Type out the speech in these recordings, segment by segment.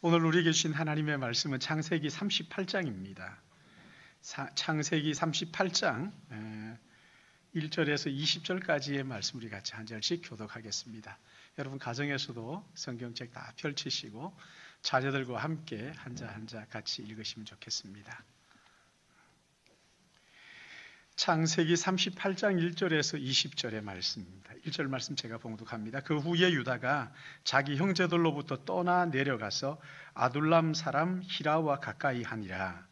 오늘 우리에게 주신 하나님의 말씀은 창세기 38장입니다. 창세기 38장 1절에서 20절까지의 말씀 우리 같이 한 절씩 교독하겠습니다. 여러분 가정에서도 성경책 다 펼치시고 자녀들과 함께 한자 한자 같이 읽으시면 좋겠습니다. 창세기 38장 1절에서 20절의 말씀입니다. 1절 말씀 제가 봉독합니다. 그 후에 유다가 자기 형제들로부터 떠나 내려가서 아둘람 사람 히라와 가까이 하니라.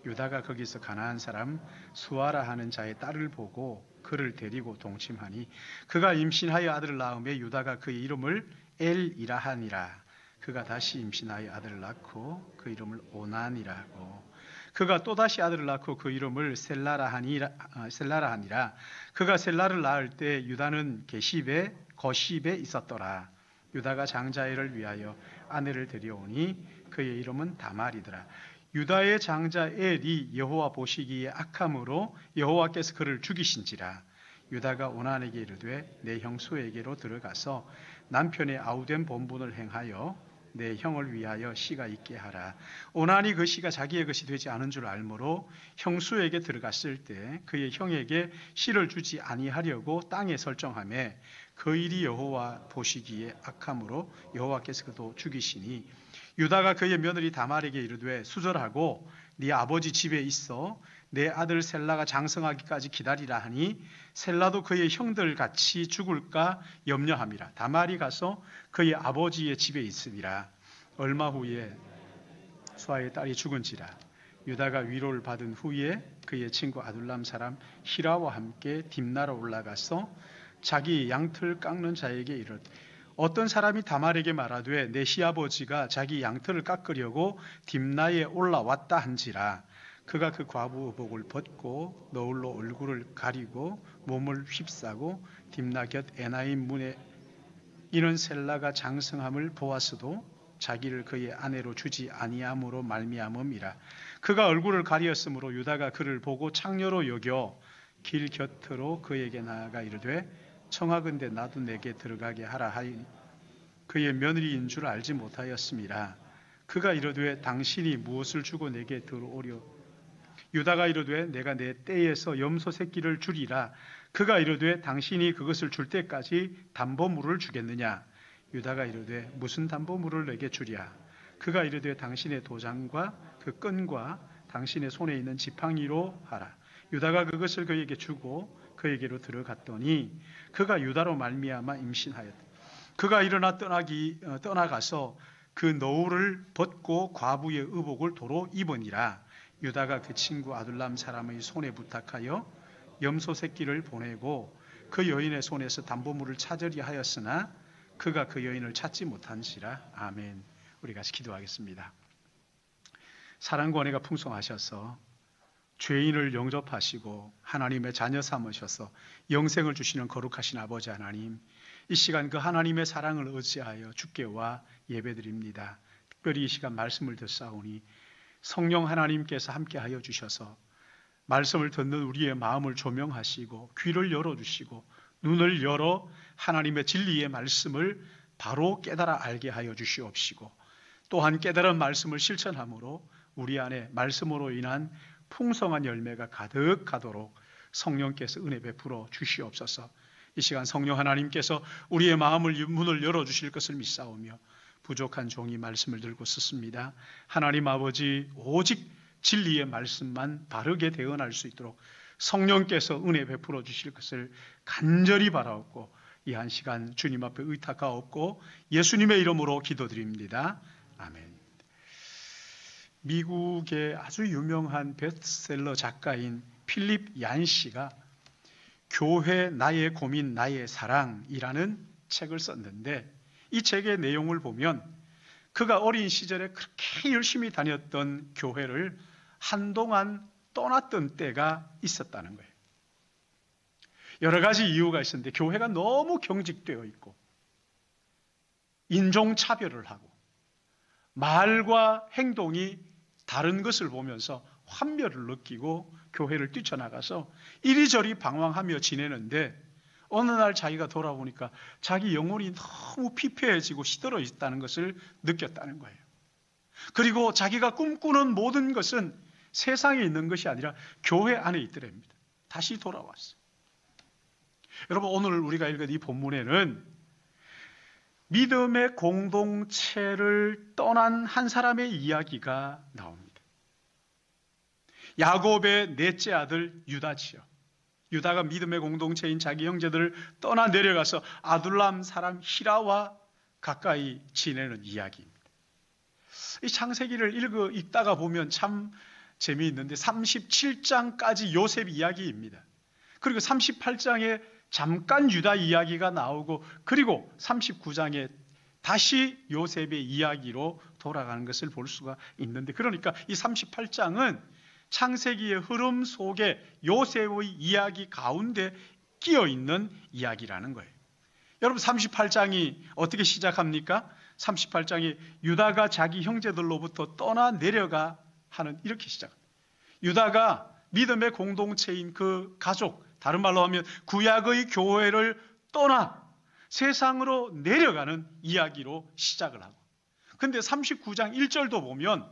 유다가 거기서 가나안 사람 수아라 하는 자의 딸을 보고 그를 데리고 동침하니 그가 임신하여 아들을 낳음에 유다가 그의 이름을 엘이라 하니라. 그가 다시 임신하여 아들을 낳고 그 이름을 오난이라 하고 그가 또다시 아들을 낳고 그 이름을 셀라라 하니라. 그가 셀라를 낳을 때 유다는 거십에 있었더라. 유다가 장자애를 위하여 아내를 데려오니 그의 이름은 다말이더라. 유다의 장자 엘이 여호와 보시기에 악함으로 여호와께서 그를 죽이신지라. 유다가 오난에게 이르되 내 형수에게로 들어가서 남편의 아우된 본분을 행하여 내 형을 위하여 씨가 있게 하라. 오난이 그 씨가 자기의 것이 되지 않은 줄 알므로 형수에게 들어갔을 때 그의 형에게 씨를 주지 아니하려고 땅에 설정하며 그 일이 여호와 보시기에 악함으로 여호와께서 그도 죽이시니 유다가 그의 며느리 다말에게 이르되 수절하고 네 아버지 집에 있어 내 아들 셀라가 장성하기까지 기다리라 하니 셀라도 그의 형들 같이 죽을까 염려함이라. 다말이 가서 그의 아버지의 집에 있으니라. 얼마 후에 수아의 딸이 죽은지라. 유다가 위로를 받은 후에 그의 친구 아둘람 사람 히라와 함께 딥나로 올라가서 자기 양털 깎는 자에게 이르되 어떤 사람이 다말에게 말하되 내 시아버지가 자기 양털을 깎으려고 딥나에 올라왔다 한지라. 그가 그 과부 의복을 벗고 너울로 얼굴을 가리고 몸을 휩싸고 딥나 곁 에나임 문에 이는 셀라가 장성함을 보았어도 자기를 그의 아내로 주지 아니함으로 말미암음이라. 그가 얼굴을 가리었으므로 유다가 그를 보고 창녀로 여겨 길 곁으로 그에게 나아가 이르되 청하건대 나도 내게 들어가게 하라 하니 그의 며느리인 줄 알지 못하였음이라. 그가 이르되 당신이 무엇을 주고 내게 들어오려. 유다가 이르되 내가 내 떼에서 염소 새끼를 주리라. 그가 이르되 당신이 그것을 줄 때까지 담보물을 주겠느냐. 유다가 이르되 무슨 담보물을 내게 주랴. 그가 이르되 당신의 도장과 그 끈과 당신의 손에 있는 지팡이로 하라. 유다가 그것을 그에게 주고 그에게로 들어갔더니 그가 유다로 말미암아 임신하였다. 그가 일어나 떠나가서 그 너울을 벗고 과부의 의복을 도로 입으니라. 유다가 그 친구 아둘람 사람의 손에 부탁하여 염소 새끼를 보내고 그 여인의 손에서 담보물을 찾으려 하였으나 그가 그 여인을 찾지 못한지라. 아멘. 우리 같이 기도하겠습니다. 사랑과 은혜가 풍성하셔서 죄인을 영접하시고 하나님의 자녀 삼으셔서 영생을 주시는 거룩하신 아버지 하나님, 이 시간 그 하나님의 사랑을 의지하여 주께와 예배드립니다. 특별히 이 시간 말씀을 듣사오니 성령 하나님께서 함께하여 주셔서 말씀을 듣는 우리의 마음을 조명하시고 귀를 열어주시고 눈을 열어 하나님의 진리의 말씀을 바로 깨달아 알게 하여 주시옵시고 또한 깨달은 말씀을 실천함으로 우리 안에 말씀으로 인한 풍성한 열매가 가득하도록 성령께서 은혜 베풀어 주시옵소서. 이 시간 성령 하나님께서 우리의 마음을 문을 열어주실 것을 믿사오며 부족한 종이 말씀을 들고 썼습니다. 하나님 아버지 오직 진리의 말씀만 바르게 대언할 수 있도록 성령께서 은혜 베풀어 주실 것을 간절히 바라옵고 이 한 시간 주님 앞에 의탁하옵고 예수님의 이름으로 기도드립니다. 아멘. 미국의 아주 유명한 베스트셀러 작가인 필립 얀 씨가 교회 나의 고민 나의 사랑이라는 책을 썼는데 이 책의 내용을 보면 그가 어린 시절에 그렇게 열심히 다녔던 교회를 한동안 떠났던 때가 있었다는 거예요. 여러 가지 이유가 있었는데 교회가 너무 경직되어 있고 인종차별을 하고 말과 행동이 다른 것을 보면서 환멸을 느끼고 교회를 뛰쳐나가서 이리저리 방황하며 지내는데 어느 날 자기가 돌아보니까 자기 영혼이 너무 피폐해지고 시들어 있다는 것을 느꼈다는 거예요. 그리고 자기가 꿈꾸는 모든 것은 세상에 있는 것이 아니라 교회 안에 있더랍니다. 다시 돌아왔어요. 여러분, 오늘 우리가 읽은 이 본문에는 믿음의 공동체를 떠난 한 사람의 이야기가 나옵니다. 야곱의 넷째 아들 유다지요. 유다가 믿음의 공동체인 자기 형제들을 떠나 내려가서 아둘람 사람 히라와 가까이 지내는 이야기입니다. 이 창세기를 읽다가 보면 참 재미있는데 37장까지 요셉 이야기입니다. 그리고 38장에 잠깐 유다 이야기가 나오고, 그리고 39장에 다시 요셉의 이야기로 돌아가는 것을 볼 수가 있는데, 그러니까 이 38장은 창세기의 흐름 속에 요셉의 이야기 가운데 끼어 있는 이야기라는 거예요. 여러분, 38장이 어떻게 시작합니까? 38장이 유다가 자기 형제들로부터 떠나 내려가 하는, 이렇게 시작합니다. 유다가 믿음의 공동체인 그 가족, 다른 말로 하면 구약의 교회를 떠나 세상으로 내려가는 이야기로 시작을 하고, 근데 39장 1절도 보면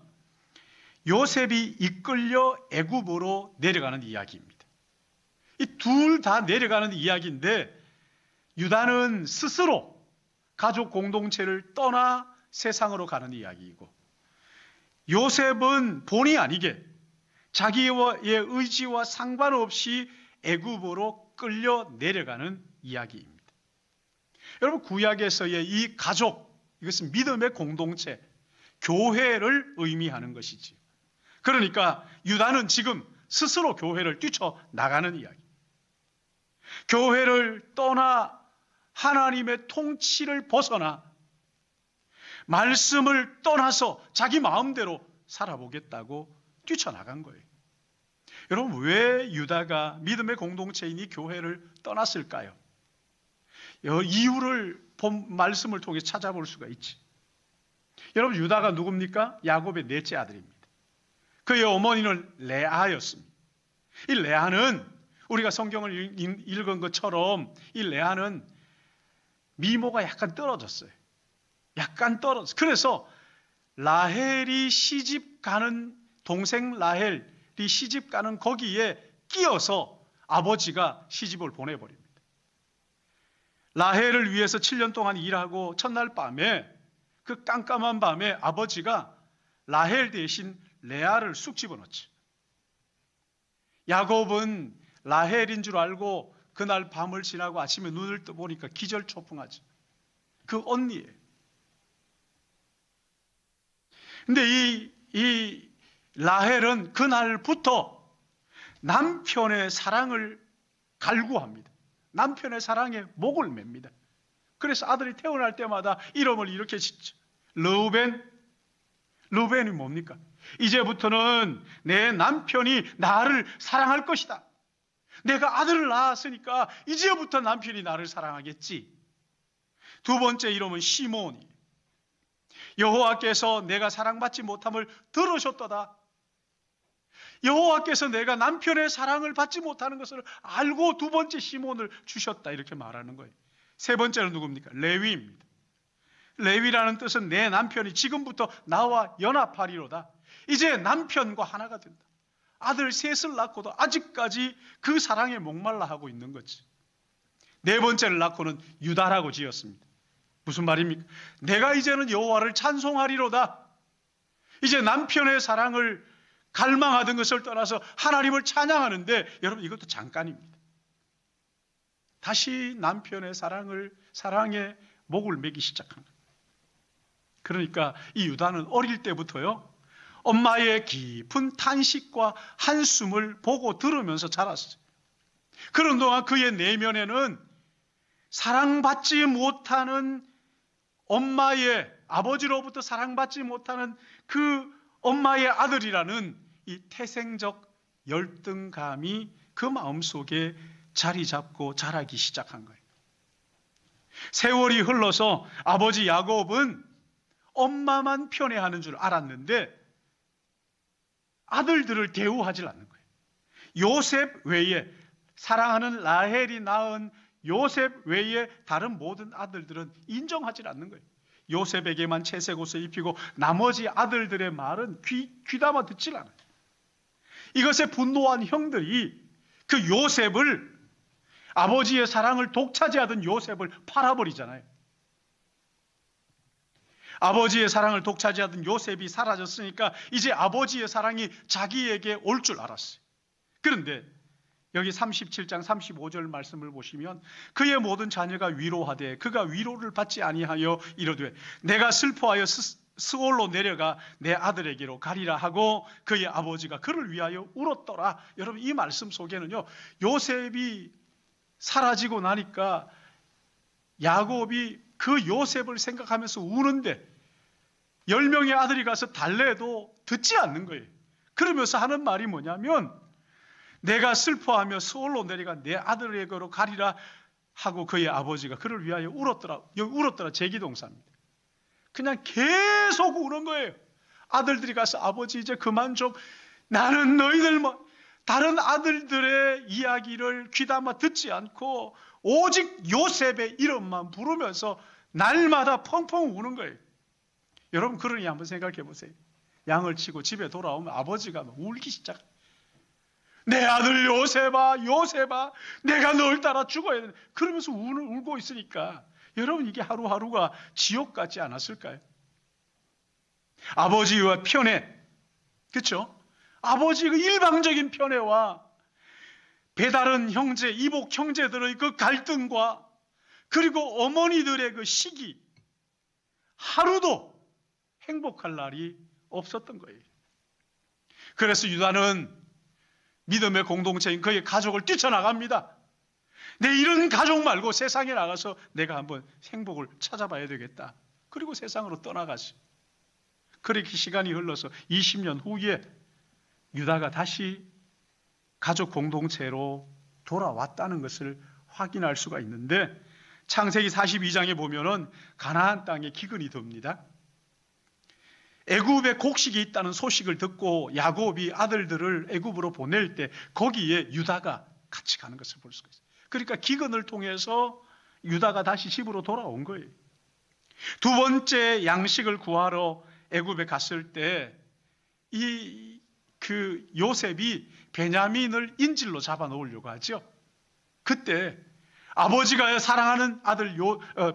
요셉이 이끌려 애굽으로 내려가는 이야기입니다. 이 둘 다 내려가는 이야기인데, 유다는 스스로 가족 공동체를 떠나 세상으로 가는 이야기이고, 요셉은 본의 아니게 자기의 의지와 상관없이 애굽으로 끌려 내려가는 이야기입니다. 여러분, 구약에서의 이 가족, 이것은 믿음의 공동체, 교회를 의미하는 것이지요. 그러니까 유다는 지금 스스로 교회를 뛰쳐나가는 이야기. 교회를 떠나 하나님의 통치를 벗어나 말씀을 떠나서 자기 마음대로 살아보겠다고 뛰쳐나간 거예요. 여러분, 왜 유다가 믿음의 공동체인 이 교회를 떠났을까요? 이유를 말씀을 통해 찾아볼 수가 있지. 여러분, 유다가 누굽니까? 야곱의 넷째 아들입니다. 그의 어머니는 레아였습니다. 이 레아는 우리가 성경을 읽은 것처럼 이 레아는 미모가 약간 떨어졌어요. 약간 떨어졌어요. 그래서 라헬이 시집 가는, 동생 라헬이 시집 가는 거기에 끼어서 아버지가 시집을 보내버립니다. 라헬을 위해서 7년 동안 일하고 첫날 밤에, 그 깜깜한 밤에 아버지가 라헬 대신 레아를 쑥 집어넣지. 야곱은 라헬인 줄 알고 그날 밤을 지나고 아침에 눈을 떠보니까 기절초풍하지. 그 언니예요. 근데 이 라헬은 그날부터 남편의 사랑을 갈구합니다. 남편의 사랑에 목을 맵니다. 그래서 아들이 태어날 때마다 이름을 이렇게 짓죠. 르우벤이 뭡니까? 이제부터는 내 남편이 나를 사랑할 것이다. 내가 아들을 낳았으니까 이제부터 남편이 나를 사랑하겠지. 두 번째 이름은 시몬이. 여호와께서 내가 사랑받지 못함을 들으셨도다. 여호와께서 내가 남편의 사랑을 받지 못하는 것을 알고 두 번째 시몬을 주셨다, 이렇게 말하는 거예요. 세 번째는 누굽니까? 레위입니다. 레위라는 뜻은 내 남편이 지금부터 나와 연합하리로다. 이제 남편과 하나가 된다. 아들 셋을 낳고도 아직까지 그 사랑에 목말라 하고 있는 거지. 네 번째를 낳고는 유다라고 지었습니다. 무슨 말입니까? 내가 이제는 여호와를 찬송하리로다. 이제 남편의 사랑을 갈망하던 것을 떠나서 하나님을 찬양하는데, 여러분, 이것도 잠깐입니다. 다시 남편의 사랑에 목을 매기 시작한 거예요. 그러니까 이 유다는 어릴 때부터요, 엄마의 깊은 탄식과 한숨을 보고 들으면서 자랐어요. 그런 동안 그의 내면에는 사랑받지 못하는 엄마의, 아버지로부터 사랑받지 못하는 그 엄마의 아들이라는 이 태생적 열등감이 그 마음속에 자리 잡고 자라기 시작한 거예요. 세월이 흘러서 아버지 야곱은 엄마만 편애하는 줄 알았는데 아들들을 대우하지 않는 거예요. 요셉 외에, 사랑하는 라헬이 낳은 요셉 외에 다른 모든 아들들은 인정하지 않는 거예요. 요셉에게만 채색 옷을 입히고 나머지 아들들의 말은 귀담아 듣질 않아요. 이것에 분노한 형들이 그 요셉을, 아버지의 사랑을 독차지하던 요셉을 팔아버리잖아요. 아버지의 사랑을 독차지하던 요셉이 사라졌으니까 이제 아버지의 사랑이 자기에게 올 줄 알았어요. 그런데 여기 37장 35절 말씀을 보시면 그의 모든 자녀가 위로하되 그가 위로를 받지 아니하여 이르되 내가 슬퍼하여 스올로 내려가 내 아들에게로 가리라 하고 그의 아버지가 그를 위하여 울었더라. 여러분, 이 말씀 속에는요, 요셉이 사라지고 나니까 야곱이 그 요셉을 생각하면서 우는데 10명의 아들이 가서 달래도 듣지 않는 거예요. 그러면서 하는 말이 뭐냐면 내가 슬퍼하며 스올로 내려가 내 아들에게로 가리라 하고 그의 아버지가 그를 위하여 울었더라. 여기 울었더라 제기동사입니다. 그냥 계속 우는 거예요. 아들들이 가서 아버지 이제 그만 좀, 나는 너희들 다른 아들들의 이야기를 귀담아 듣지 않고 오직 요셉의 이름만 부르면서 날마다 펑펑 우는 거예요. 여러분, 그러니 한번 생각해 보세요. 양을 치고 집에 돌아오면 아버지가 울기 시작. 내 아들 요셉아, 요셉아, 내가 널 따라 죽어야 돼. 그러면서 울고 있으니까 여러분, 이게 하루하루가 지옥 같지 않았을까요? 아버지와 편애, 그렇죠? 아버지의 그 일방적인 편애와 배다른 형제, 이복 형제들의 그 갈등과 그리고 어머니들의 그 시기, 하루도 행복할 날이 없었던 거예요. 그래서 유다는 믿음의 공동체인 그의 가족을 뛰쳐나갑니다. 내 이런 가족 말고 세상에 나가서 내가 한번 행복을 찾아봐야 되겠다. 그리고 세상으로 떠나가지. 그렇게 시간이 흘러서 20년 후에 유다가 다시 가족 공동체로 돌아왔다는 것을 확인할 수가 있는데, 창세기 42장에 보면은 가나안 땅에 기근이 듭니다. 애굽에 곡식이 있다는 소식을 듣고 야곱이 아들들을 애굽으로 보낼 때 거기에 유다가 같이 가는 것을 볼 수가 있어요. 그러니까 기근을 통해서 유다가 다시 집으로 돌아온 거예요. 두 번째 양식을 구하러 애굽에 갔을 때 그 요셉이 베냐민을 인질로 잡아 놓으려고 하죠. 그때 아버지가 사랑하는 아들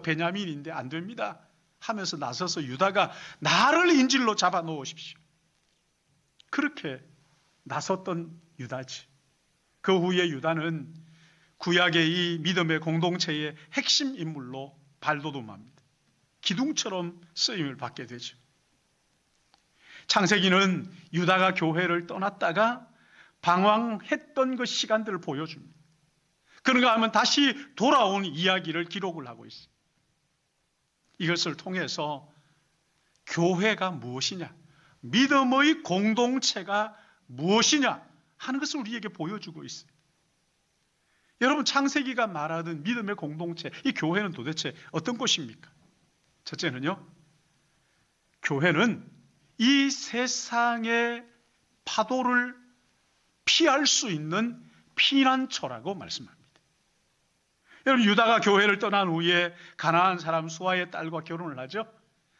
베냐민인데 안 됩니다 하면서 나서서 유다가 나를 인질로 잡아 놓으십시오. 그렇게 나섰던 유다지. 그 후에 유다는 구약의 이 믿음의 공동체의 핵심 인물로 발돋움합니다. 기둥처럼 쓰임을 받게 되죠. 창세기는 유다가 교회를 떠났다가 방황했던 그 시간들을 보여줍니다. 그런가 하면 다시 돌아온 이야기를 기록을 하고 있습니다. 이것을 통해서 교회가 무엇이냐, 믿음의 공동체가 무엇이냐 하는 것을 우리에게 보여주고 있어요. 여러분, 창세기가 말하는 믿음의 공동체, 이 교회는 도대체 어떤 곳입니까? 첫째는요, 교회는 이 세상의 파도를 피할 수 있는 피난처라고 말씀합니다. 여러분, 유다가 교회를 떠난 후에 가나안 사람 수아의 딸과 결혼을 하죠.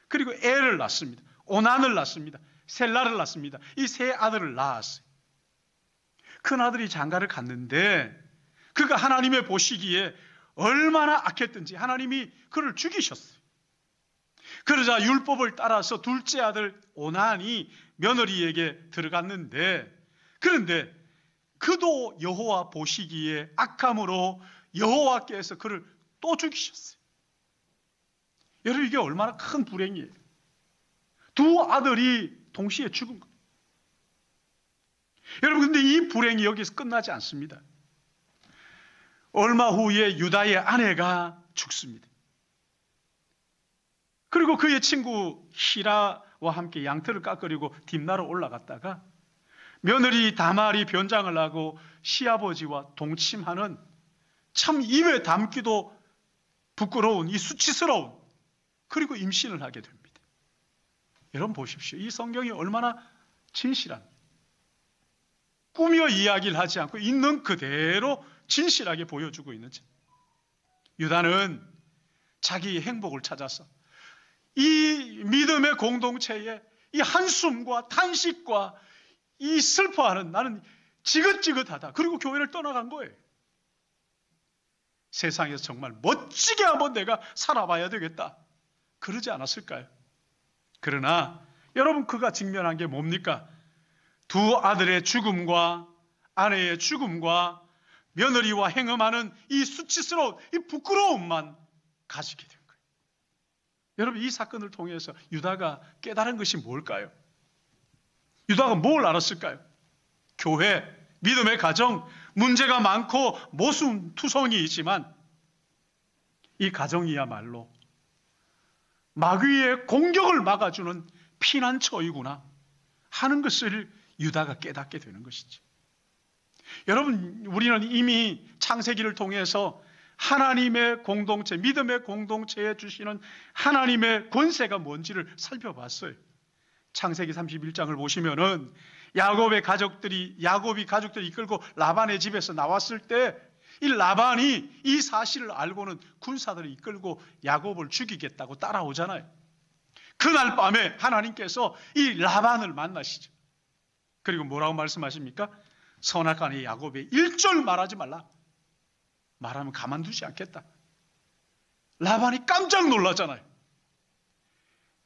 그리고 애를 낳습니다. 오난을 낳습니다. 셀라를 낳습니다. 이 세 아들을 낳았어요. 큰 아들이 장가를 갔는데 그가 하나님의 보시기에 얼마나 악했든지 하나님이 그를 죽이셨어요. 그러자 율법을 따라서 둘째 아들 오난이 며느리에게 들어갔는데, 그런데 그도 여호와 보시기에 악함으로 여호와께서 그를 또 죽이셨어요. 여러분, 이게 얼마나 큰 불행이에요. 두 아들이 동시에 죽은 거예요. 여러분, 근데 이 불행이 여기서 끝나지 않습니다. 얼마 후에 유다의 아내가 죽습니다. 그리고 그의 친구 히라와 함께 양털을 깎으려고 딥나로 올라갔다가 며느리 다말이 변장을 하고 시아버지와 동침하는 참 입에 담기도 부끄러운 이 수치스러운, 그리고 임신을 하게 됩니다. 여러분 보십시오. 이 성경이 얼마나 진실한, 꾸며 이야기를 하지 않고 있는 그대로 진실하게 보여주고 있는지. 유다는 자기의 행복을 찾아서 이 믿음의 공동체에 이 한숨과 탄식과 이 슬퍼하는, 나는 지긋지긋하다. 그리고 교회를 떠나간 거예요. 세상에서 정말 멋지게 한번 내가 살아봐야 되겠다. 그러지 않았을까요? 그러나 여러분, 그가 직면한 게 뭡니까? 두 아들의 죽음과 아내의 죽음과 며느리와 행음하는 이 수치스러운 이 부끄러움만 가지게 된 거예요. 여러분, 이 사건을 통해서 유다가 깨달은 것이 뭘까요? 유다가 뭘 알았을까요? 교회, 믿음의 가정, 문제가 많고 모순투성이이지만 이 가정이야말로 마귀의 공격을 막아주는 피난처이구나 하는 것을 유다가 깨닫게 되는 것이죠. 여러분, 우리는 이미 창세기를 통해서 하나님의 공동체, 믿음의 공동체에 주시는 하나님의 권세가 뭔지를 살펴봤어요. 창세기 31장을 보시면은 야곱이 가족들이 이끌고 라반의 집에서 나왔을 때 이 라반이 이 사실을 알고는 군사들을 이끌고 야곱을 죽이겠다고 따라오잖아요. 그날 밤에 하나님께서 이 라반을 만나시죠. 그리고 뭐라고 말씀하십니까? 선악간의 야곱에 일절 말하지 말라. 말하면 가만두지 않겠다. 라반이 깜짝 놀라잖아요.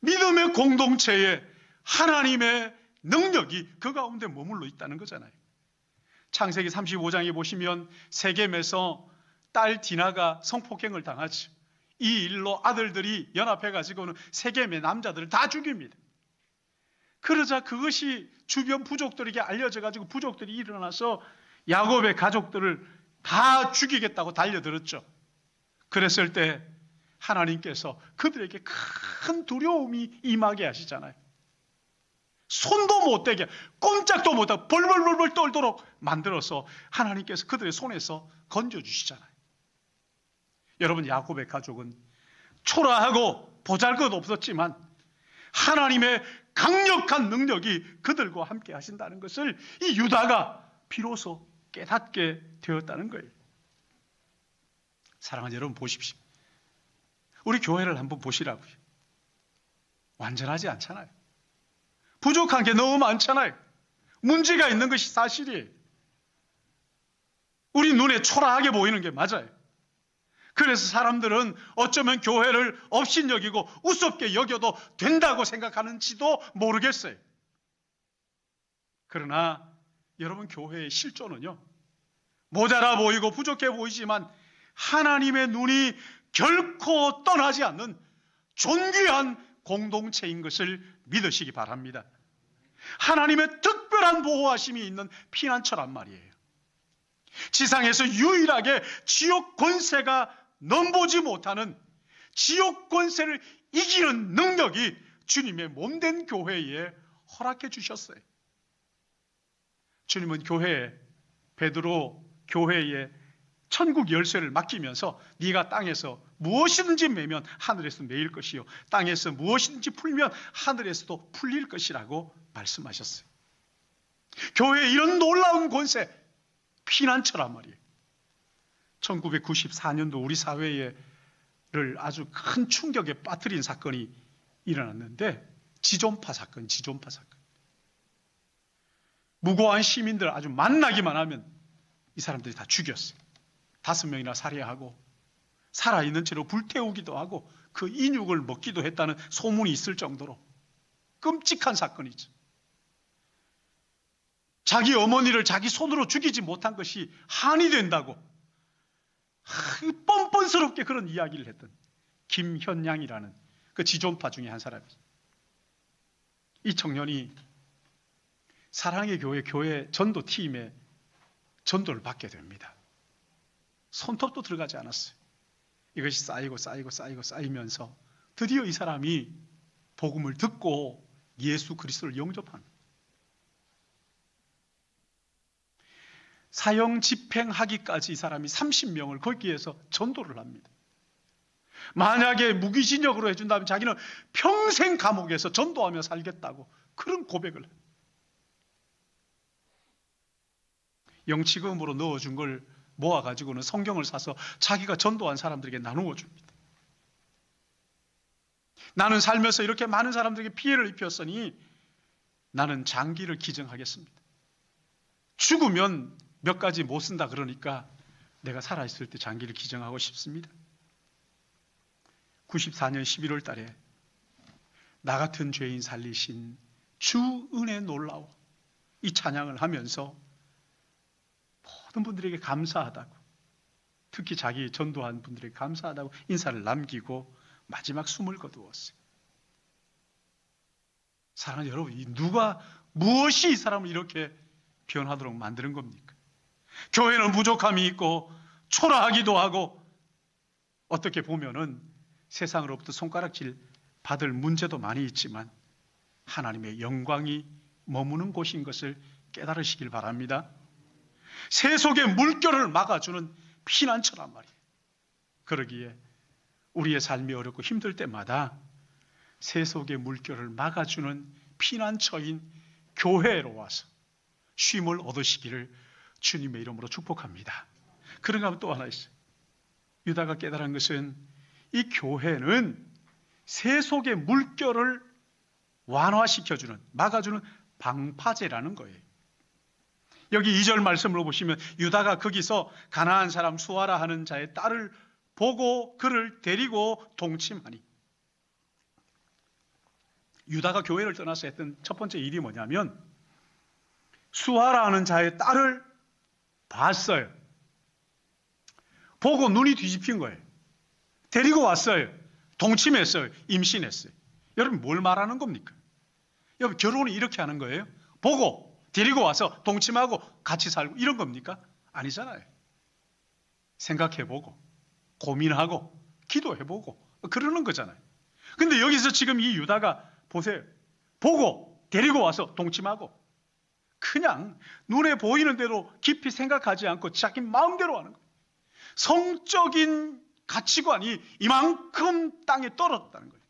믿음의 공동체에 하나님의 능력이 그 가운데 머물러 있다는 거잖아요. 창세기 35장에 보시면 세겜에서 딸 디나가 성폭행을 당하죠. 이 일로 아들들이 연합해가지고는 세겜의 남자들을 다 죽입니다. 그러자 그것이 주변 부족들에게 알려져가지고 부족들이 일어나서 야곱의 가족들을 다 죽이겠다고 달려들었죠. 그랬을 때 하나님께서 그들에게 큰 두려움이 임하게 하시잖아요. 손도 못 대게, 꼼짝도 못하고 벌벌벌벌 떨도록 만들어서 하나님께서 그들의 손에서 건져주시잖아요. 여러분, 야곱의 가족은 초라하고 보잘것 없었지만 하나님의 강력한 능력이 그들과 함께 하신다는 것을 이 유다가 비로소 깨닫게 되었다는 거예요. 사랑하는 여러분, 보십시오. 우리 교회를 한번 보시라고요. 완전하지 않잖아요. 부족한 게 너무 많잖아요. 문제가 있는 것이 사실이에요. 우리 눈에 초라하게 보이는 게 맞아요. 그래서 사람들은 어쩌면 교회를 업신여기고 우습게 여겨도 된다고 생각하는지도 모르겠어요. 그러나 여러분, 교회의 실존은요, 모자라 보이고 부족해 보이지만 하나님의 눈이 결코 떠나지 않는 존귀한 공동체인 것을 믿으시기 바랍니다. 하나님의 특별한 보호하심이 있는 피난처란 말이에요. 지상에서 유일하게 지옥 권세가 넘보지 못하는 지옥 권세를 이기는 능력이 주님의 몸된 교회에 허락해 주셨어요. 주님은 베드로 교회에 천국 열쇠를 맡기면서 네가 땅에서 무엇이든지 매면 하늘에서 매일 것이요 땅에서 무엇이든지 풀면 하늘에서도 풀릴 것이라고 말씀하셨어요. 교회에 이런 놀라운 권세, 피난처란 말이에요. 1994년도 우리 사회를 아주 큰 충격에 빠뜨린 사건이 일어났는데 지존파 사건. 무고한 시민들 아주 만나기만 하면 이 사람들이 다 죽였어요. 5명이나 살해하고 살아있는 채로 불태우기도 하고 그 인육을 먹기도 했다는 소문이 있을 정도로 끔찍한 사건이죠. 자기 어머니를 자기 손으로 죽이지 못한 것이 한이 된다고 뻔뻔스럽게 그런 이야기를 했던 김현양이라는 그 지존파 중에 한 사람이죠. 이 청년이 사랑의 교회 전도팀에 전도를 받게 됩니다. 손톱도 들어가지 않았어요. 이것이 쌓이면서 드디어 이 사람이 복음을 듣고 예수 그리스도를 영접합니다. 사형 집행하기까지 이 사람이 30명을 거기에서 전도를 합니다. 만약에 무기징역으로 해준다면 자기는 평생 감옥에서 전도하며 살겠다고 그런 고백을 해요. 영치금으로 넣어준 걸 모아가지고는 성경을 사서 자기가 전도한 사람들에게 나누어 줍니다. 나는 살면서 이렇게 많은 사람들에게 피해를 입혔으니 나는 장기를 기증하겠습니다. 죽으면 몇 가지 못 쓴다 그러니까 내가 살아있을 때 장기를 기증하고 싶습니다. 94년 11월 달에 나 같은 죄인 살리신 주 은혜 놀라워 이 찬양을 하면서 모든 분들에게 감사하다고, 특히 자기 전도한 분들에게 감사하다고 인사를 남기고 마지막 숨을 거두었어요. 사랑하는 여러분, 누가 무엇이 이 사람을 이렇게 변하도록 만드는 겁니까? 교회는 부족함이 있고 초라하기도 하고 어떻게 보면은 세상으로부터 손가락질 받을 문제도 많이 있지만 하나님의 영광이 머무는 곳인 것을 깨달으시길 바랍니다. 세속의 물결을 막아주는 피난처란 말이에요. 그러기에 우리의 삶이 어렵고 힘들 때마다 세속의 물결을 막아주는 피난처인 교회로 와서 쉼을 얻으시기를 주님의 이름으로 축복합니다. 그런가 하면 또 하나 있어요. 유다가 깨달은 것은 이 교회는 세속의 물결을 완화시켜주는, 막아주는 방파제라는 거예요. 여기 2절 말씀으로 보시면 유다가 거기서 가나안 사람 수아라 하는 자의 딸을 보고 그를 데리고 동침하니, 유다가 교회를 떠나서 했던 첫 번째 일이 뭐냐면 수아라 하는 자의 딸을 봤어요. 보고 눈이 뒤집힌 거예요. 데리고 왔어요. 동침했어요. 임신했어요. 여러분 뭘 말하는 겁니까? 여러분 결혼을 이렇게 하는 거예요? 보고 데리고 와서 동침하고 같이 살고 이런 겁니까? 아니잖아요. 생각해보고 고민하고 기도해보고 그러는 거잖아요. 근데 여기서 지금 이 유다가 보세요. 보고 데리고 와서 동침하고 그냥 눈에 보이는 대로 깊이 생각하지 않고 자기 마음대로 하는 거예요. 성적인 가치관이 이만큼 땅에 떨어졌다는 거예요.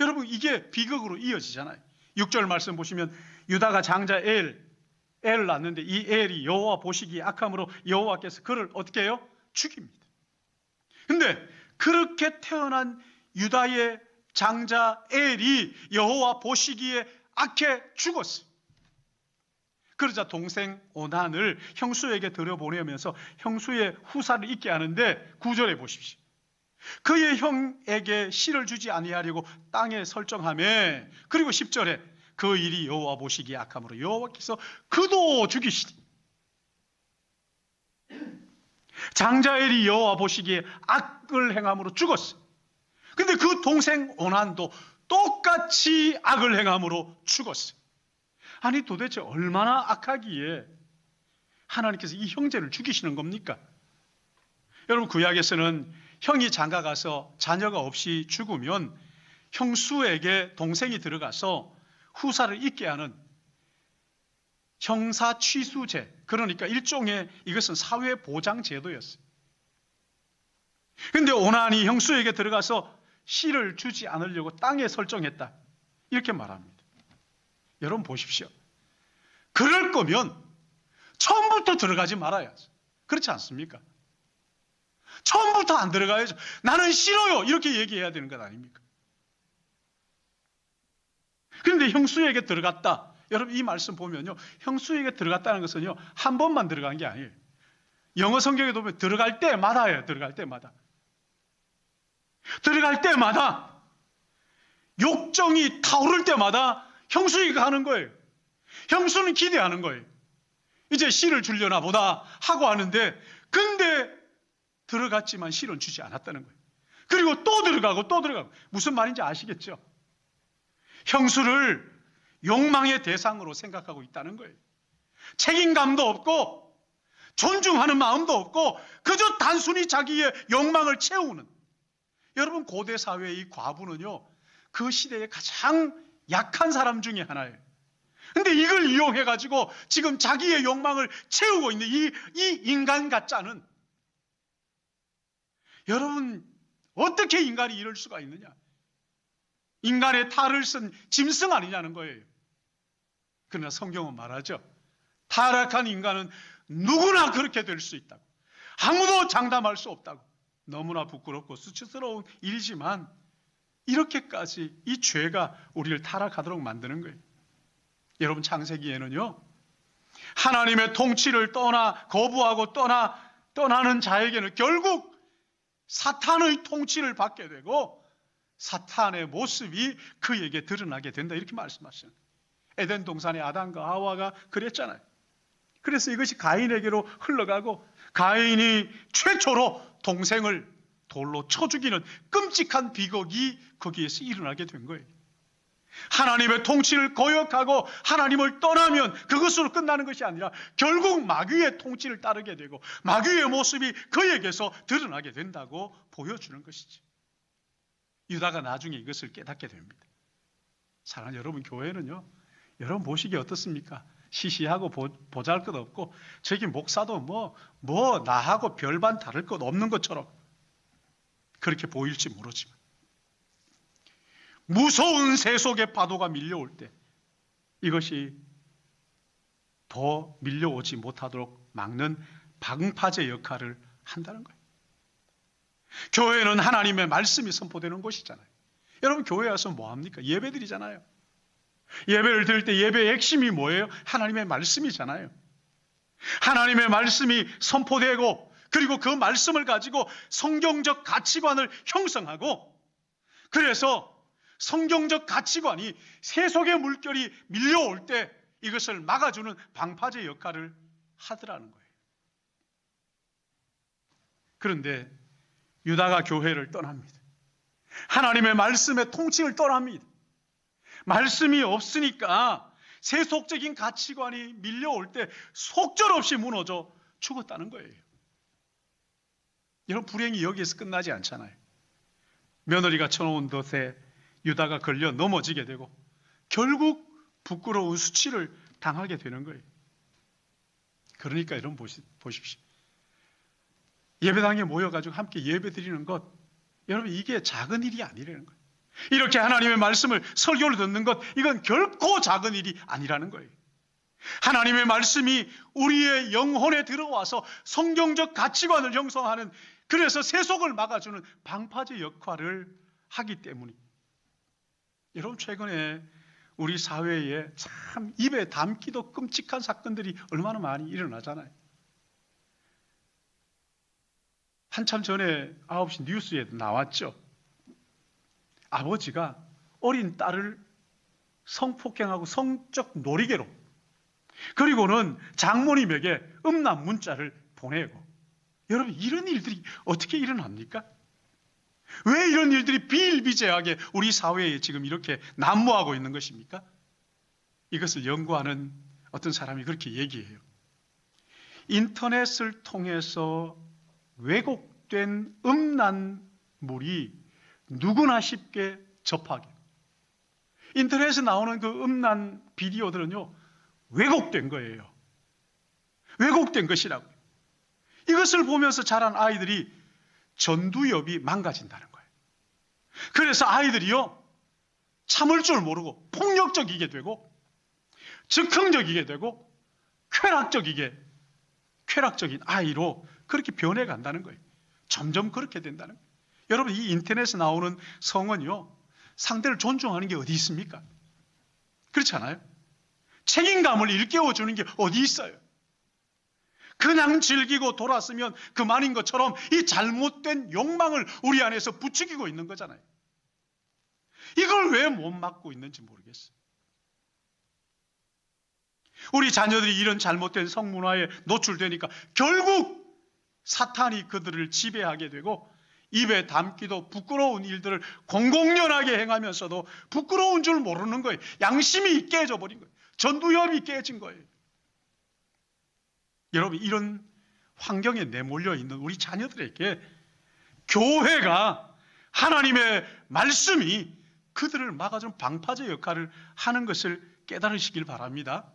여러분 이게 비극으로 이어지잖아요. 6절 말씀 보시면 유다가 장자 엘을 낳는데 이 엘이 여호와 보시기에 악함으로 여호와께서 그를 어떻게 해요? 죽입니다. 근데 그렇게 태어난 유다의 장자 엘이 여호와 보시기에 악해 죽었어요. 그러자 동생 오난을 형수에게 들여보내면서 형수의 후사를 잊게 하는데 9절에 보십시오. 그의 형에게 씨를 주지 아니하려고 땅에 설정하매, 그리고 10절에 그 일이 여호와 보시기에 악함으로 여호와께서 그도 죽이시니, 장자엘이 여호와 보시기에 악을 행함으로 죽었어요. 근데 그 동생 오난도 똑같이 악을 행함으로 죽었어요. 아니 도대체 얼마나 악하기에 하나님께서 이 형제를 죽이시는 겁니까? 여러분 구약에서는 형이 장가가서 자녀가 없이 죽으면 형수에게 동생이 들어가서 후사를 잊게 하는 형사 취수제, 그러니까 일종의 이것은 사회보장 제도였어요. 그런데 오난이 형수에게 들어가서 씨를 주지 않으려고 땅에 설정했다 이렇게 말합니다. 여러분 보십시오. 그럴 거면 처음부터 들어가지 말아야죠. 그렇지 않습니까? 처음부터 안 들어가야죠. 나는 싫어요 이렇게 얘기해야 되는 것 아닙니까? 그런데 형수에게 들어갔다. 여러분 이 말씀 보면요, 형수에게 들어갔다는 것은요 한 번만 들어간 게 아니에요. 영어 성경에 보면 들어갈 때마다예요. 들어갈 때마다 욕정이 타오를 때마다 형수에게 가는 거예요. 형수는 기대하는 거예요. 이제 씨를 주려나 보다 하고 하는데, 근데 들어갔지만 씨는 주지 않았다는 거예요. 그리고 또 들어가고 또 들어가고. 무슨 말인지 아시겠죠? 형수를 욕망의 대상으로 생각하고 있다는 거예요. 책임감도 없고 존중하는 마음도 없고 그저 단순히 자기의 욕망을 채우는. 여러분 고대 사회의 이 과부는요 그 시대의 가장 약한 사람 중에 하나예요. 근데 이걸 이용해가지고 지금 자기의 욕망을 채우고 있는 이 인간 가짜는, 여러분 어떻게 인간이 이럴 수가 있느냐? 인간의 탈을 쓴 짐승 아니냐는 거예요. 그러나 성경은 말하죠. 타락한 인간은 누구나 그렇게 될 수 있다고. 아무도 장담할 수 없다고. 너무나 부끄럽고 수치스러운 일이지만 이렇게까지 이 죄가 우리를 타락하도록 만드는 거예요. 여러분, 창세기에는요, 하나님의 통치를 거부하고 떠나는 자에게는 결국 사탄의 통치를 받게 되고 사탄의 모습이 그에게 드러나게 된다, 이렇게 말씀하셨어요. 에덴 동산의 아담과 하와가 그랬잖아요. 그래서 이것이 가인에게로 흘러가고 가인이 최초로 동생을 돌로 쳐 죽이는 끔찍한 비극이 거기에서 일어나게 된 거예요. 하나님의 통치를 거역하고 하나님을 떠나면 그것으로 끝나는 것이 아니라 결국 마귀의 통치를 따르게 되고 마귀의 모습이 그에게서 드러나게 된다고 보여주는 것이지. 유다가 나중에 이것을 깨닫게 됩니다. 사랑하는 여러분, 교회는요, 여러분 보시기에 어떻습니까? 시시하고 보잘것없고 저기 목사도 뭐 나하고 별반 다를 것 없는 것처럼 그렇게 보일지 모르지만 무서운 세속의 파도가 밀려올 때 이것이 더 밀려오지 못하도록 막는 방파제 역할을 한다는 거예요. 교회는 하나님의 말씀이 선포되는 곳이잖아요. 여러분, 교회 와서 뭐합니까? 예배 드리잖아요. 예배를 드릴 때 예배의 핵심이 뭐예요? 하나님의 말씀이잖아요. 하나님의 말씀이 선포되고 그리고 그 말씀을 가지고 성경적 가치관을 형성하고, 그래서 성경적 가치관이 세속의 물결이 밀려올 때 이것을 막아주는 방파제 역할을 하더라는 거예요. 그런데 유다가 교회를 떠납니다. 하나님의 말씀의 통치를 떠납니다. 말씀이 없으니까 세속적인 가치관이 밀려올 때 속절없이 무너져 죽었다는 거예요. 여러분, 불행이 여기에서 끝나지 않잖아요. 며느리가 쳐놓은 덫에 유다가 걸려 넘어지게 되고 결국 부끄러운 수치를 당하게 되는 거예요. 그러니까 여러분 보십시오. 예배당에 모여가지고 함께 예배 드리는 것, 여러분, 이게 작은 일이 아니라는 거예요. 이렇게 하나님의 말씀을 설교를 듣는 것, 이건 결코 작은 일이 아니라는 거예요. 하나님의 말씀이 우리의 영혼에 들어와서 성경적 가치관을 형성하는, 그래서 세속을 막아주는 방파제 역할을 하기 때문이에요. 여러분, 최근에 우리 사회에 참 입에 담기도 끔찍한 사건들이 얼마나 많이 일어나잖아요. 한참 전에 9시 뉴스에 나왔죠. 아버지가 어린 딸을 성폭행하고 성적 놀이개로, 그리고는 장모님에게 음란 문자를 보내고, 여러분, 이런 일들이 어떻게 일어납니까? 왜 이런 일들이 비일비재하게 우리 사회에 지금 이렇게 난무하고 있는 것입니까? 이것을 연구하는 어떤 사람이 그렇게 얘기해요. 인터넷을 통해서 왜곡된 음란물이 누구나 쉽게 접하게, 인터넷에 나오는 그 음란 비디오들은요, 왜곡된 거예요. 왜곡된 것이라고요. 이것을 보면서 자란 아이들이 전두엽이 망가진다는 거예요. 그래서 아이들이요, 참을 줄 모르고 폭력적이게 되고 즉흥적이게 되고 쾌락적인 아이로 그렇게 변해간다는 거예요. 점점 그렇게 된다는 거예요. 여러분, 이 인터넷에 나오는 성은요, 상대를 존중하는 게 어디 있습니까? 그렇지 않아요? 책임감을 일깨워주는 게 어디 있어요? 그냥 즐기고 돌았으면 그만인 것처럼 이 잘못된 욕망을 우리 안에서 부추기고 있는 거잖아요. 이걸 왜 못 막고 있는지 모르겠어요. 우리 자녀들이 이런 잘못된 성문화에 노출되니까 결국 사탄이 그들을 지배하게 되고 입에 담기도 부끄러운 일들을 공공연하게 행하면서도 부끄러운 줄 모르는 거예요. 양심이 깨져버린 거예요. 전두엽이 깨진 거예요. 여러분, 이런 환경에 내몰려 있는 우리 자녀들에게 교회가, 하나님의 말씀이 그들을 막아주는 방파제 역할을 하는 것을 깨달으시길 바랍니다.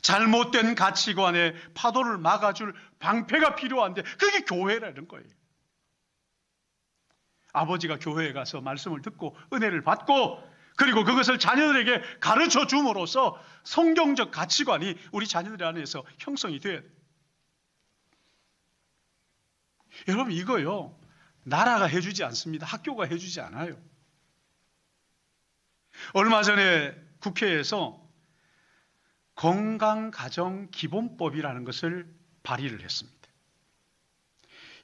잘못된 가치관의 파도를 막아줄 방패가 필요한데 그게 교회라는 거예요. 아버지가 교회에 가서 말씀을 듣고 은혜를 받고 그리고 그것을 자녀들에게 가르쳐 줌으로써 성경적 가치관이 우리 자녀들 안에서 형성이 돼야 돼요. 여러분, 이거요, 나라가 해주지 않습니다. 학교가 해주지 않아요. 얼마 전에 국회에서 건강가정기본법이라는 것을 발의를 했습니다.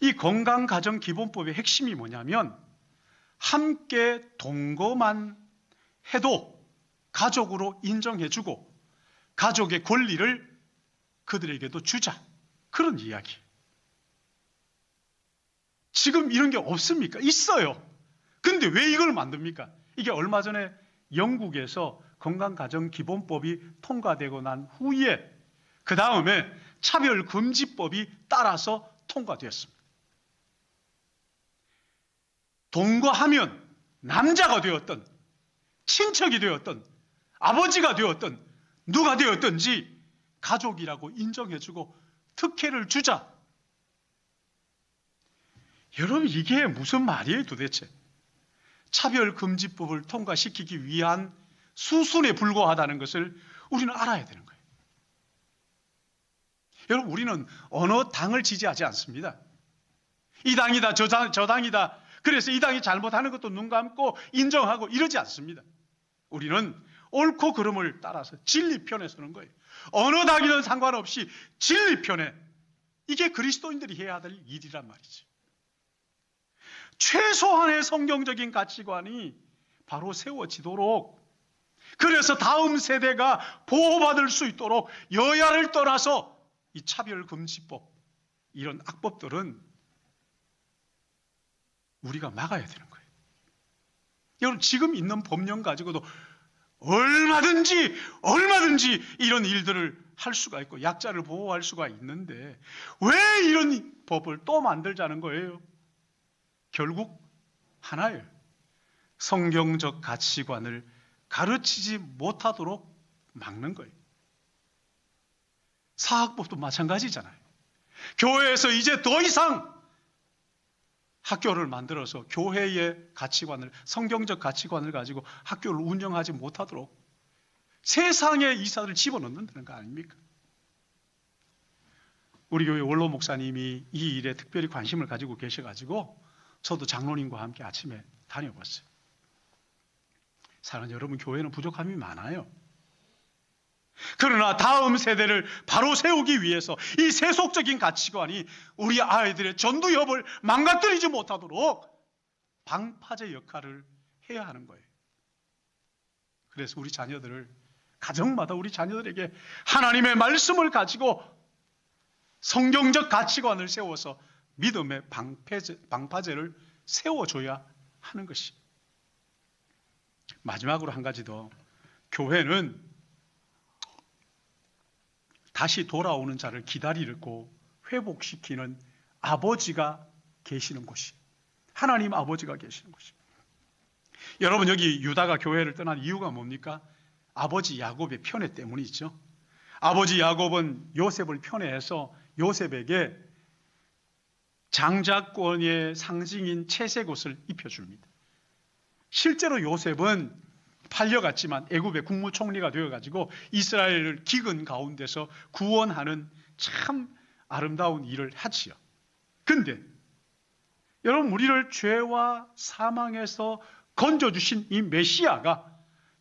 이 건강가정기본법의 핵심이 뭐냐면 함께 동거만 해도 가족으로 인정해주고 가족의 권리를 그들에게도 주자, 그런 이야기. 지금 이런 게 없습니까? 있어요. 근데 왜 이걸 만듭니까? 이게 얼마 전에 영국에서 건강가정기본법이 통과되고 난 후에 그 다음에 차별금지법이 따라서 통과되었습니다. 동거하면 남자가 되었던 친척이 되었던 아버지가 되었던 누가 되었든지 가족이라고 인정해주고 특혜를 주자. 여러분, 이게 무슨 말이에요 도대체? 차별금지법을 통과시키기 위한 수순에 불과하다는 것을 우리는 알아야 되는 거예요. 여러분, 우리는 어느 당을 지지하지 않습니다. 이 당이다 저 당이다, 그래서 이 당이 잘못하는 것도 눈 감고 인정하고 이러지 않습니다. 우리는 옳고 그름을 따라서 진리 편에 서는 거예요. 어느 당이든 상관없이 진리 편에. 이게 그리스도인들이 해야 될 일이란 말이지. 최소한의 성경적인 가치관이 바로 세워지도록, 그래서 다음 세대가 보호받을 수 있도록 여야를 떠나서 이 차별금지법, 이런 악법들은 우리가 막아야 되는 거예요. 여러분, 지금 있는 법령 가지고도 얼마든지 이런 일들을 할 수가 있고 약자를 보호할 수가 있는데 왜 이런 법을 또 만들자는 거예요? 결국 하나예요. 성경적 가치관을 가르치지 못하도록 막는 거예요. 사학법도 마찬가지잖아요. 교회에서 이제 더 이상 학교를 만들어서 교회의 가치관을, 성경적 가치관을 가지고 학교를 운영하지 못하도록 세상의 이사를 집어넣는다는 거 아닙니까? 우리 교회 원로 목사님이 이 일에 특별히 관심을 가지고 계셔가지고 저도 장로님과 함께 아침에 다녀봤어요. 사랑하는 여러분, 교회는 부족함이 많아요. 그러나 다음 세대를 바로 세우기 위해서 이 세속적인 가치관이 우리 아이들의 전두엽을 망가뜨리지 못하도록 방파제 역할을 해야 하는 거예요. 그래서 우리 자녀들을, 가정마다 우리 자녀들에게 하나님의 말씀을 가지고 성경적 가치관을 세워서 믿음의 방파제를 세워줘야 하는 것이. 마지막으로 한 가지 더. 교회는 다시 돌아오는 자를 기다리고 회복시키는 아버지가 계시는 곳이, 하나님 아버지가 계시는 곳이. 여러분, 여기 유다가 교회를 떠난 이유가 뭡니까? 아버지 야곱의 편애 때문이죠. 아버지 야곱은 요셉을 편애해서 요셉에게 장자권의 상징인 채색 옷을 입혀줍니다. 실제로 요셉은 팔려갔지만 애굽의 국무총리가 되어가지고 이스라엘을 기근 가운데서 구원하는 참 아름다운 일을 하지요. 근데 여러분, 우리를 죄와 사망에서 건져주신 이 메시아가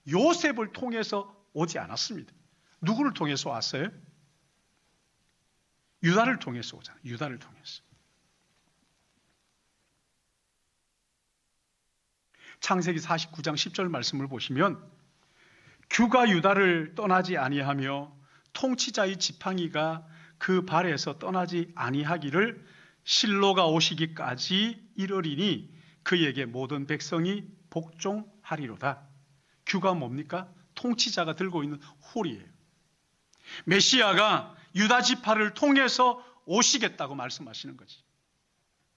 요셉을 통해서 오지 않았습니다. 누구를 통해서 왔어요? 유다를 통해서 오잖아요. 유다를 통해서. 창세기 49장 10절 말씀을 보시면 규가 유다를 떠나지 아니하며 통치자의 지팡이가 그 발에서 떠나지 아니하기를 실로가 오시기까지 이르리니 그에게 모든 백성이 복종하리로다. 규가 뭡니까? 통치자가 들고 있는 홀이에요. 메시아가 유다 지파를 통해서 오시겠다고 말씀하시는 거지.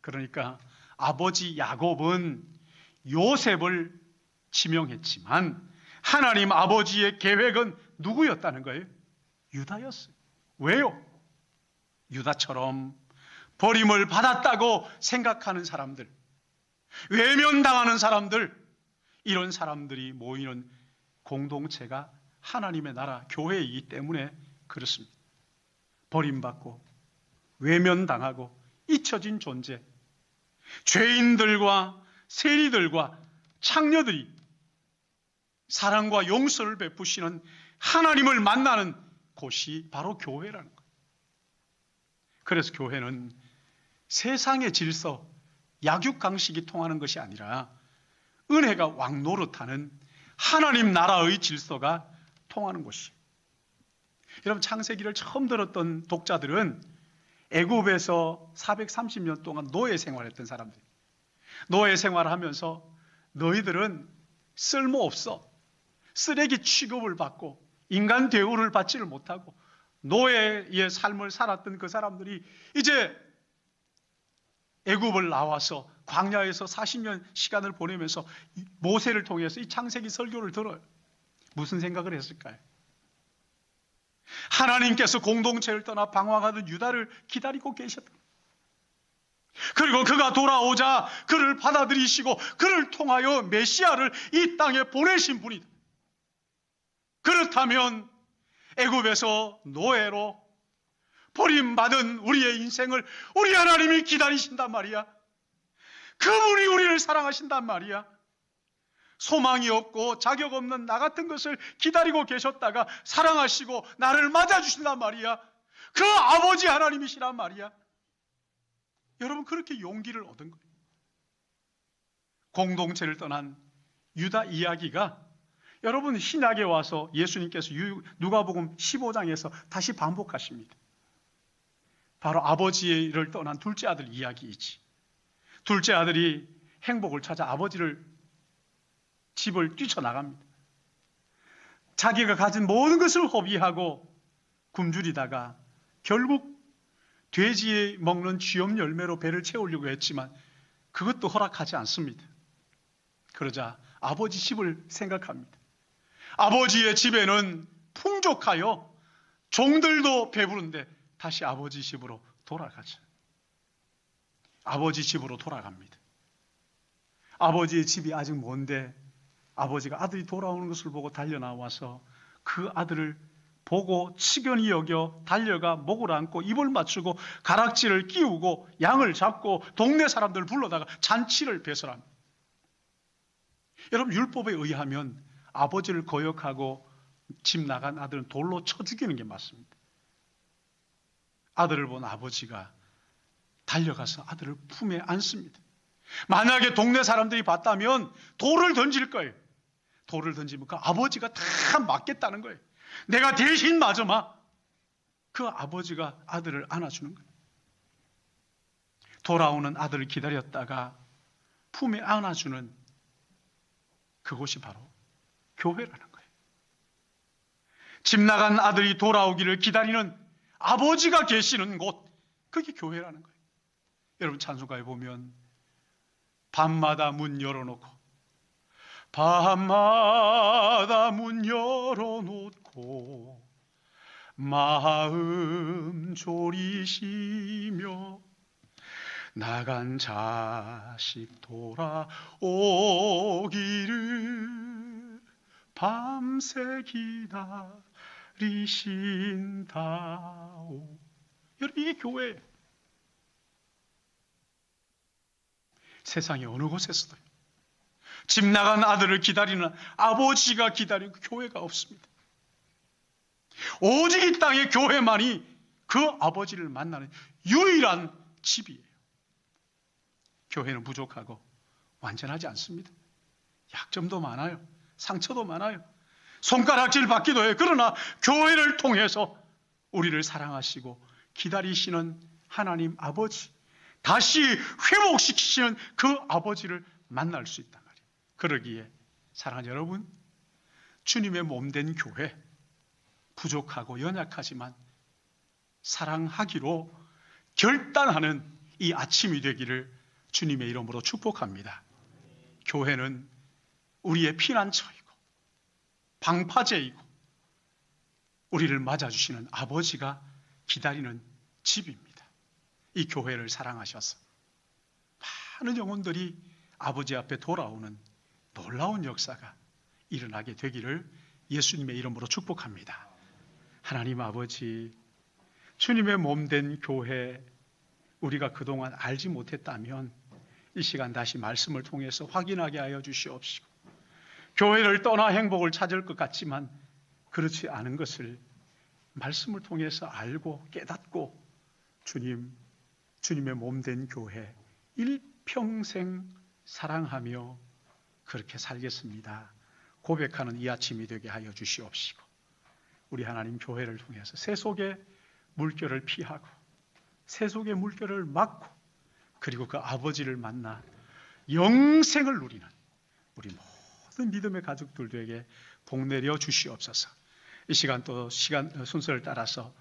그러니까 아버지 야곱은 요셉을 지명했지만 하나님 아버지의 계획은 누구였다는 거예요? 유다였어요. 왜요? 유다처럼 버림을 받았다고 생각하는 사람들, 외면당하는 사람들, 이런 사람들이 모이는 공동체가 하나님의 나라 교회이기 때문에 그렇습니다. 버림받고 외면당하고 잊혀진 존재, 죄인들과 세리들과 창녀들이 사랑과 용서를 베푸시는 하나님을 만나는 곳이 바로 교회라는 거예요. 그래서 교회는 세상의 질서, 약육강식이 통하는 것이 아니라 은혜가 왕노릇하는 하나님 나라의 질서가 통하는 곳이에요. 여러분, 창세기를 처음 들었던 독자들은 애굽에서 430년 동안 노예 생활했던 사람들. 노예 생활을 하면서 너희들은 쓸모없어. 쓰레기 취급을 받고 인간 대우를 받지를 못하고 노예의 삶을 살았던 그 사람들이 이제 애굽을 나와서 광야에서 40년 시간을 보내면서 모세를 통해서 이 창세기 설교를 들어요. 무슨 생각을 했을까요? 하나님께서 공동체를 떠나 방황하던 유다를 기다리고 계셨다. 그리고 그가 돌아오자 그를 받아들이시고 그를 통하여 메시아를 이 땅에 보내신 분이다. 그렇다면 애굽에서 노예로 버림받은 우리의 인생을 우리 하나님이 기다리신단 말이야. 그분이 우리를 사랑하신단 말이야. 소망이 없고 자격 없는 나 같은 것을 기다리고 계셨다가 사랑하시고 나를 맞아주신단 말이야. 그 아버지 하나님이시란 말이야. 여러분, 그렇게 용기를 얻은 거예요. 공동체를 떠난 유다 이야기가 여러분 신약에 와서 예수님께서 누가복음 15장에서 다시 반복하십니다. 바로 아버지를 떠난 둘째 아들 이야기이지. 둘째 아들이 행복을 찾아 아버지를 집을 뛰쳐나갑니다. 자기가 가진 모든 것을 허비하고 굶주리다가 결국 돼지 먹는 쥐염 열매로 배를 채우려고 했지만 그것도 허락하지 않습니다. 그러자 아버지 집을 생각합니다. 아버지의 집에는 풍족하여 종들도 배부른데 다시 아버지 집으로 돌아가자. 아버지 집으로 돌아갑니다. 아버지의 집이 아직 먼데 아버지가 아들이 돌아오는 것을 보고 달려나와서 그 아들을 보고 치견히 여겨 달려가 목을 안고 입을 맞추고 가락지를 끼우고 양을 잡고 동네 사람들을 불러다가 잔치를 배설합니다. 여러분, 율법에 의하면 아버지를 거역하고 집 나간 아들은 돌로 쳐 죽이는 게 맞습니다. 아들을 본 아버지가 달려가서 아들을 품에 안습니다. 만약에 동네 사람들이 봤다면 돌을 던질 거예요. 돌을 던지면 그 아버지가 다 맞겠다는 거예요. 내가 대신 맞아마. 그 아버지가 아들을 안아주는 거예요. 돌아오는 아들을 기다렸다가 품에 안아주는 그곳이 바로 교회라는 거예요. 집 나간 아들이 돌아오기를 기다리는 아버지가 계시는 곳, 그게 교회라는 거예요. 여러분, 찬송가에 보면 밤마다 문 열어놓고 밤마다 문 열어놓고 마음 졸이시며 나간 자식 돌아오기를 밤새 기다리신다오. 여러분, 이게 교회예요. 세상의 어느 곳에서도 집 나간 아들을 기다리는 아버지가 기다리는 교회가 없습니다. 오직 이 땅의 교회만이 그 아버지를 만나는 유일한 집이에요. 교회는 부족하고 완전하지 않습니다. 약점도 많아요. 상처도 많아요. 손가락질 받기도 해요. 그러나 교회를 통해서 우리를 사랑하시고 기다리시는 하나님 아버지, 다시 회복시키시는 그 아버지를 만날 수 있단 말이에요. 그러기에 사랑하는 여러분, 주님의 몸된 교회, 부족하고 연약하지만 사랑하기로 결단하는 이 아침이 되기를 주님의 이름으로 축복합니다. 교회는 우리의 피난처이고 방파제이고 우리를 맞아주시는 아버지가 기다리는 집입니다. 이 교회를 사랑하셔서 많은 영혼들이 아버지 앞에 돌아오는 놀라운 역사가 일어나게 되기를 예수님의 이름으로 축복합니다. 하나님 아버지, 주님의 몸된 교회, 우리가 그동안 알지 못했다면 이 시간 다시 말씀을 통해서 확인하게 하여 주시옵시고, 교회를 떠나 행복을 찾을 것 같지만 그렇지 않은 것을 말씀을 통해서 알고 깨닫고 주님의 몸된 교회 일평생 사랑하며 그렇게 살겠습니다 고백하는 이 아침이 되게 하여 주시옵시고, 우리 하나님 교회를 통해서 세속의 물결을 피하고 세속의 물결을 막고 그리고 그 아버지를 만나 영생을 누리는 우리 모든 믿음의 가족들에게 복 내려 주시옵소서. 이 시간 또 순서를 따라서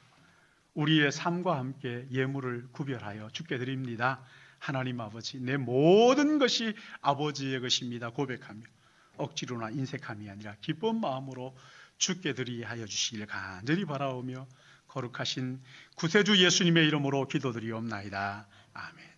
우리의 삶과 함께 예물을 구별하여 주께 드립니다. 하나님 아버지, 내 모든 것이 아버지의 것입니다 고백하며 억지로나 인색함이 아니라 기쁜 마음으로 주께 드리게 하여 주시길 간절히 바라오며 거룩하신 구세주 예수님의 이름으로 기도드리옵나이다. 아멘.